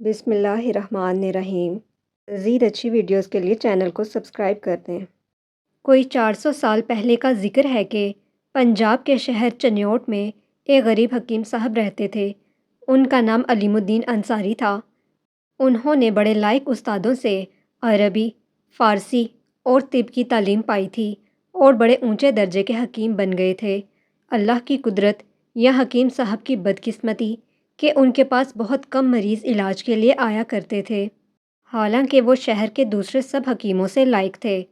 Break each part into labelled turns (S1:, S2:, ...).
S1: بسم اللہ الرحمن الرحیم۔ مزید اچھی ویڈیوز کے لیے چینل کو سبسکرائب کر دیں۔ کوئی 400 سال پہلے کا ذکر ہے کہ پنجاب کے شہر چنیوٹ میں ایک غریب حکیم صاحب رہتے تھے۔ ان کا نام علیم الدین انصاری تھا۔ انہوں نے بڑے لائق استادوں سے عربی، فارسی اور طب کی تعلیم پائی تھی اور بڑے اونچے درجے کے حکیم بن گئے تھے۔ اللہ کی قدرت یا حکیم صاحب کی بدقسمتی کہ ان کے پاس بہت کم مریض علاج کے لیے آیا کرتے تھے، حالانکہ وہ شہر کے دوسرے سب حکیموں سے لائق تھے۔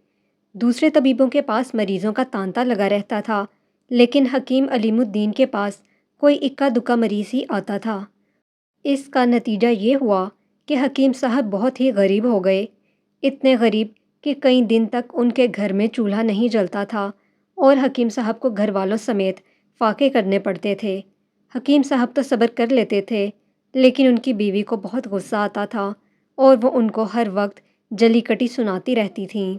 S1: دوسرے طبیبوں کے پاس مریضوں کا تانتا لگا رہتا تھا، لیکن حکیم علیم الدین کے پاس کوئی اکا دکا مریض ہی آتا تھا۔ اس کا نتیجہ یہ ہوا کہ حکیم صاحب بہت ہی غریب ہو گئے، اتنے غریب کہ کئی دن تک ان کے گھر میں چولہا نہیں جلتا تھا اور حکیم صاحب کو گھر والوں سمیت فاقے کرنے پڑتے تھے۔ حکیم صاحب تو صبر کر لیتے تھے، لیکن ان کی بیوی کو بہت غصہ آتا تھا اور وہ ان کو ہر وقت جلی کٹی سناتی رہتی تھیں۔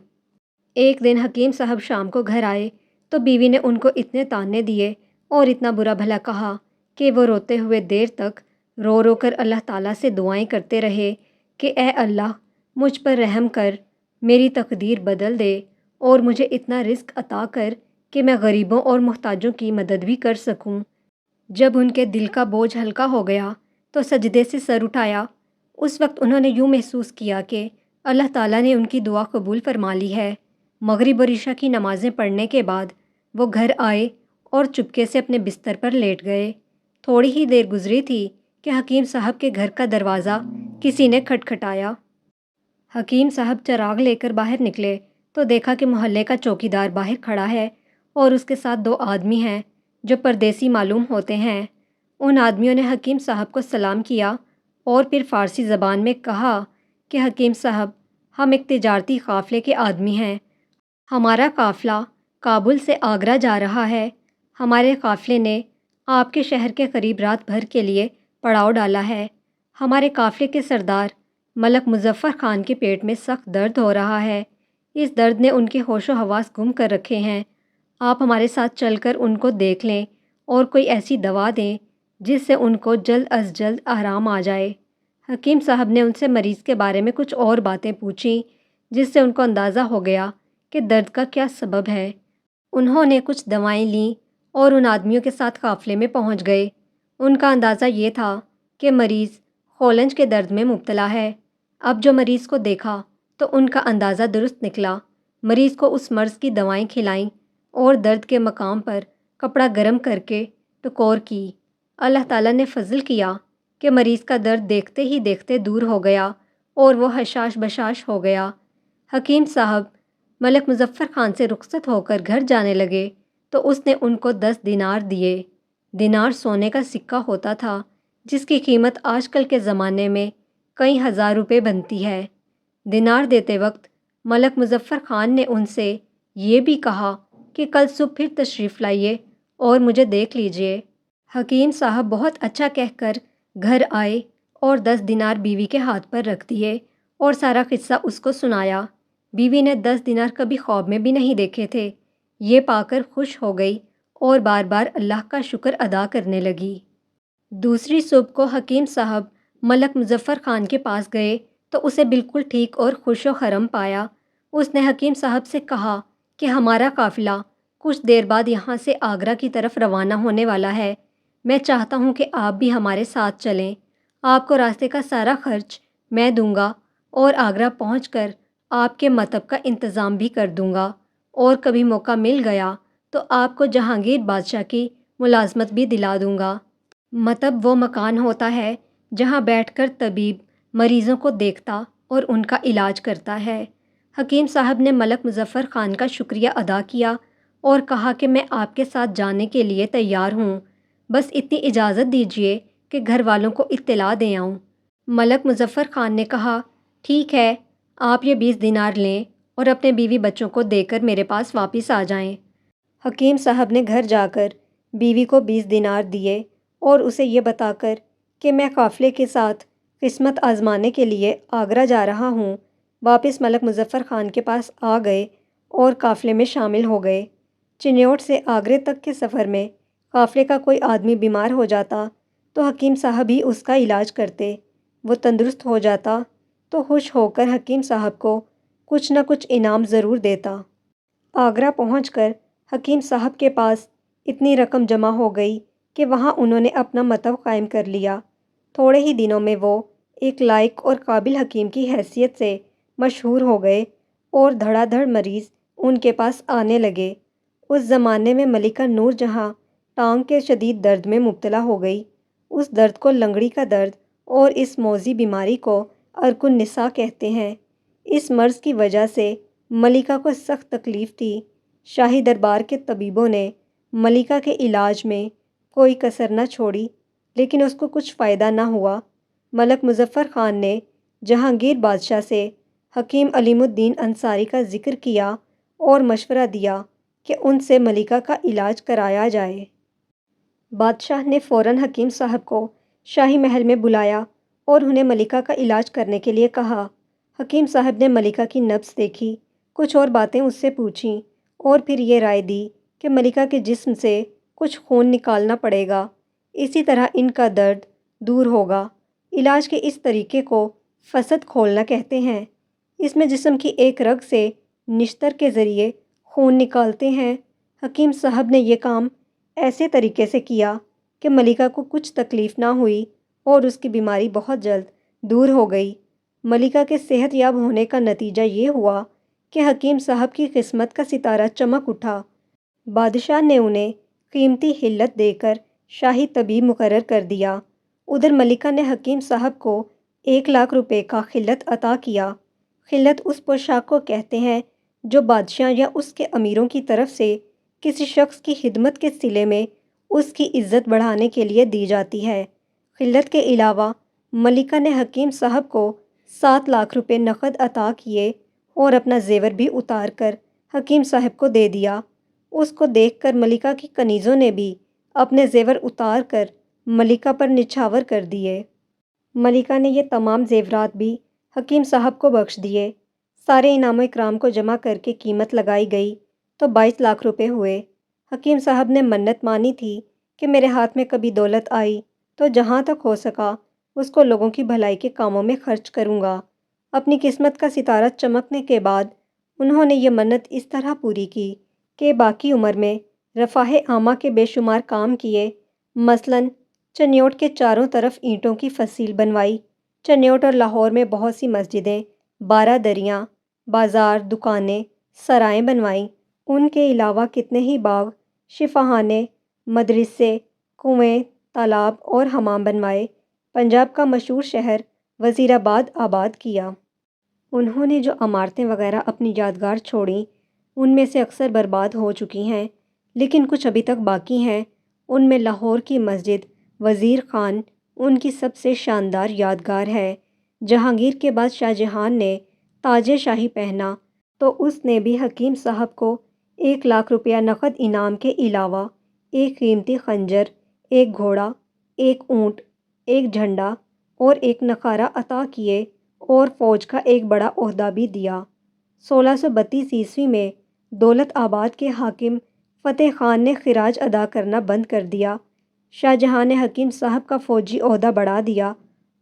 S1: ایک دن حکیم صاحب شام کو گھر آئے تو بیوی نے ان کو اتنے طعنے دیے اور اتنا برا بھلا کہا کہ وہ روتے ہوئے دیر تک رو رو کر اللہ تعالیٰ سے دعائیں کرتے رہے کہ اے اللہ، مجھ پر رحم کر، میری تقدیر بدل دے اور مجھے اتنا رزق عطا کر کہ میں غریبوں اور محتاجوں کی مدد بھی کر سکوں۔ جب ان کے دل کا بوجھ ہلکا ہو گیا تو سجدے سے سر اٹھایا۔ اس وقت انہوں نے یوں محسوس کیا کہ اللہ تعالیٰ نے ان کی دعا قبول فرما لی ہے۔ مغرب اور عشاء کی نمازیں پڑھنے کے بعد وہ گھر آئے اور چپکے سے اپنے بستر پر لیٹ گئے۔ تھوڑی ہی دیر گزری تھی کہ حکیم صاحب کے گھر کا دروازہ کسی نے کھٹکھٹایا۔ حکیم صاحب چراغ لے کر باہر نکلے تو دیکھا کہ محلے کا چوکیدار باہر کھڑا ہے اور اس کے ساتھ 2 آدمی ہیں جو پردیسی معلوم ہوتے ہیں۔ ان آدمیوں نے حکیم صاحب کو سلام کیا اور پھر فارسی زبان میں کہا کہ حکیم صاحب، ہم ایک تجارتی قافلے کے آدمی ہیں۔ ہمارا قافلہ کابل سے آگرہ جا رہا ہے۔ ہمارے قافلے نے آپ کے شہر کے قریب رات بھر کے لیے پڑاؤ ڈالا ہے۔ ہمارے قافلے کے سردار ملک مظفر خان کے پیٹ میں سخت درد ہو رہا ہے۔ اس درد نے ان کے ہوش و حواس گم کر رکھے ہیں۔ آپ ہمارے ساتھ چل کر ان کو دیکھ لیں اور کوئی ایسی دوا دیں جس سے ان کو جلد از جلد آرام آ جائے۔ حکیم صاحب نے ان سے مریض کے بارے میں کچھ اور باتیں پوچھیں جس سے ان کو اندازہ ہو گیا کہ درد کا کیا سبب ہے۔ انہوں نے کچھ دوائیں لیں اور ان آدمیوں کے ساتھ قافلے میں پہنچ گئے۔ ان کا اندازہ یہ تھا کہ مریض خولنج کے درد میں مبتلا ہے۔ اب جو مریض کو دیکھا تو ان کا اندازہ درست نکلا۔ مریض کو اس مرض کی دوائیں کھلائیں اور درد کے مقام پر کپڑا گرم کر کے ٹکور کی۔ اللہ تعالیٰ نے فضل کیا کہ مریض کا درد دیکھتے ہی دیکھتے دور ہو گیا اور وہ حشاش بشاش ہو گیا۔ حکیم صاحب ملک مظفر خان سے رخصت ہو کر گھر جانے لگے تو اس نے ان کو 10 دینار دیے۔ دینار سونے کا سکہ ہوتا تھا جس کی قیمت آج کل کے زمانے میں کئی ہزار روپے بنتی ہے۔ دینار دیتے وقت ملک مظفر خان نے ان سے یہ بھی کہا کہ کل صبح پھر تشریف لائیے اور مجھے دیکھ لیجیے۔ حکیم صاحب بہت اچھا کہہ کر گھر آئے اور 10 دینار بیوی کے ہاتھ پر رکھ دیے اور سارا قصہ اس کو سنایا۔ بیوی نے 10 دینار کبھی خواب میں بھی نہیں دیکھے تھے، یہ پا کر خوش ہو گئی اور بار بار اللہ کا شکر ادا کرنے لگی۔ دوسری صبح کو حکیم صاحب ملک مظفر خان کے پاس گئے تو اسے بالکل ٹھیک اور خوش و خرم پایا۔ اس نے حکیم صاحب سے کہا کہ ہمارا قافلہ کچھ دیر بعد یہاں سے آگرہ کی طرف روانہ ہونے والا ہے۔ میں چاہتا ہوں کہ آپ بھی ہمارے ساتھ چلیں۔ آپ کو راستے کا سارا خرچ میں دوں گا اور آگرہ پہنچ کر آپ کے مطب کا انتظام بھی کر دوں گا، اور کبھی موقع مل گیا تو آپ کو جہانگیر بادشاہ کی ملازمت بھی دلا دوں گا۔ مطب وہ مکان ہوتا ہے جہاں بیٹھ کر طبیب مریضوں کو دیکھتا اور ان کا علاج کرتا ہے۔ حکیم صاحب نے ملک مظفر خان کا شکریہ ادا کیا اور کہا کہ میں آپ کے ساتھ جانے کے لیے تیار ہوں، بس اتنی اجازت دیجیے کہ گھر والوں کو اطلاع دے آؤں۔ ملک مظفر خان نے کہا ٹھیک ہے، آپ یہ 20 دینار لیں اور اپنے بیوی بچوں کو دے کر میرے پاس واپس آ جائیں۔ حکیم صاحب نے گھر جا کر بیوی کو 20 دینار دیے اور اسے یہ بتا کر کہ میں قافلے کے ساتھ قسمت آزمانے کے لیے آگرہ جا رہا ہوں، واپس ملک مظفر خان کے پاس آ گئے اور قافلے میں شامل ہو گئے۔ چنیوٹ سے آگرے تک کے سفر میں قافلے کا کوئی آدمی بیمار ہو جاتا تو حکیم صاحب ہی اس کا علاج کرتے۔ وہ تندرست ہو جاتا تو خوش ہو کر حکیم صاحب کو کچھ نہ کچھ انعام ضرور دیتا۔ آگرہ پہنچ کر حکیم صاحب کے پاس اتنی رقم جمع ہو گئی کہ وہاں انہوں نے اپنا مطب قائم کر لیا۔ تھوڑے ہی دنوں میں وہ ایک لائق اور قابل حکیم کی حیثیت سے مشہور ہو گئے اور دھڑا دھڑ مریض ان کے پاس آنے لگے۔ اس زمانے میں ملکہ نور جہاں ٹانگ کے شدید درد میں مبتلا ہو گئی۔ اس درد کو لنگڑی کا درد اور اس موذی بیماری کو عرق النساء کہتے ہیں۔ اس مرض کی وجہ سے ملکہ کو سخت تکلیف تھی۔ شاہی دربار کے طبیبوں نے ملکہ کے علاج میں کوئی کسر نہ چھوڑی، لیکن اس کو کچھ فائدہ نہ ہوا۔ ملک مظفر خان نے جہانگیر بادشاہ سے حکیم علیم الدین انصاری کا ذکر کیا اور مشورہ دیا کہ ان سے ملکہ کا علاج کرایا جائے۔ بادشاہ نے فوراً حکیم صاحب کو شاہی محل میں بلایا اور انہیں ملکہ کا علاج کرنے کے لیے کہا۔ حکیم صاحب نے ملکہ کی نبض دیکھی، کچھ اور باتیں اس سے پوچھیں اور پھر یہ رائے دی کہ ملکہ کے جسم سے کچھ خون نکالنا پڑے گا، اسی طرح ان کا درد دور ہوگا۔ علاج کے اس طریقے کو فصد کھولنا کہتے ہیں۔ اس میں جسم کی ایک رگ سے نشتر کے ذریعے خون نکالتے ہیں۔ حکیم صاحب نے یہ کام ایسے طریقے سے کیا کہ ملکہ کو کچھ تکلیف نہ ہوئی اور اس کی بیماری بہت جلد دور ہو گئی۔ ملکہ کے صحت یاب ہونے کا نتیجہ یہ ہوا کہ حکیم صاحب کی قسمت کا ستارہ چمک اٹھا۔ بادشاہ نے انہیں قیمتی حلت دے کر شاہی طبیب مقرر کر دیا۔ ادھر ملکہ نے حکیم صاحب کو 1,00,000 روپے کا خلعت عطا کیا۔ خلعت اس پوشاک کو کہتے ہیں جو بادشاہ یا اس کے امیروں کی طرف سے کسی شخص کی خدمت کے صلے میں اس کی عزت بڑھانے کے لیے دی جاتی ہے۔ خلعت کے علاوہ ملکہ نے حکیم صاحب کو 7,00,000 روپے نقد عطا کیے اور اپنا زیور بھی اتار کر حکیم صاحب کو دے دیا۔ اس کو دیکھ کر ملکہ کی کنیزوں نے بھی اپنے زیور اتار کر ملکہ پر نچھاور کر دیے۔ ملکہ نے یہ تمام زیورات بھی حکیم صاحب کو بخش دیے۔ سارے انعام و اکرام کو جمع کر کے قیمت لگائی گئی تو 22,00,000 روپے ہوئے۔ حکیم صاحب نے منت مانی تھی کہ میرے ہاتھ میں کبھی دولت آئی تو جہاں تک ہو سکا اس کو لوگوں کی بھلائی کے کاموں میں خرچ کروں گا۔ اپنی قسمت کا ستارہ چمکنے کے بعد انہوں نے یہ منت اس طرح پوری کی کہ باقی عمر میں رفاہ عامہ کے بے شمار کام کیے۔ مثلاً چنیوٹ کے چاروں طرف اینٹوں کی فصیل بنوائی۔ چنیوٹ اور لاہور میں بہت سی مسجدیں، 12 دریاں، بازار، دکانیں، سرائیں بنوائیں۔ ان کے علاوہ کتنے ہی باغ، شفاخانے، مدرسے، کنویں، تالاب اور حمام بنوائے۔ پنجاب کا مشہور شہر وزیر آباد آباد کیا۔ انہوں نے جو عمارتیں وغیرہ اپنی یادگار چھوڑیں ان میں سے اکثر برباد ہو چکی ہیں، لیکن کچھ ابھی تک باقی ہیں۔ ان میں لاہور کی مسجد وزیر خان ان کی سب سے شاندار یادگار ہے۔ جہانگیر کے بعد شاہ جہان نے تاج شاہی پہنا تو اس نے بھی حکیم صاحب کو 1,00,000 روپیہ نقد انعام کے علاوہ ایک قیمتی خنجر، ایک گھوڑا، ایک اونٹ، ایک جھنڈا اور ایک نقارہ عطا کیے اور فوج کا ایک بڑا عہدہ بھی دیا۔ 1632 عیسوی میں دولت آباد کے حاکم فتح خان نے خراج ادا کرنا بند کر دیا۔ شاہ جہاں نے حکیم صاحب کا فوجی عہدہ بڑھا دیا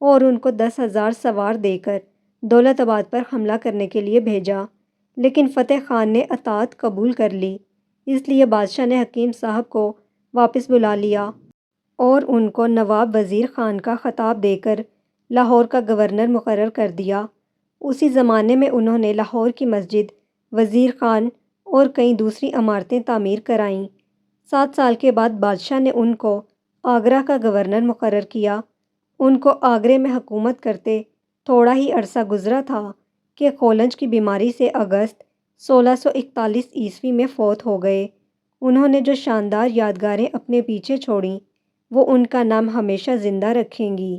S1: اور ان کو 10,000 سوار دے کر دولت آباد پر حملہ کرنے کے لیے بھیجا، لیکن فتح خان نے اطاعت قبول کر لی۔ اس لیے بادشاہ نے حکیم صاحب کو واپس بلا لیا اور ان کو نواب وزیر خان کا خطاب دے کر لاہور کا گورنر مقرر کر دیا۔ اسی زمانے میں انہوں نے لاہور کی مسجد، وزیر خان اور کئی دوسری عمارتیں تعمیر کرائیں۔ 7 سال کے بعد بادشاہ نے ان کو آگرہ کا گورنر مقرر کیا۔ ان کو آگرے میں حکومت کرتے تھوڑا ہی عرصہ گزرا تھا کہ قولنج کی بیماری سے اگست 1641 عیسوی میں فوت ہو گئے۔ انہوں نے جو شاندار یادگاریں اپنے پیچھے چھوڑیں وہ ان کا نام ہمیشہ زندہ رکھیں گی۔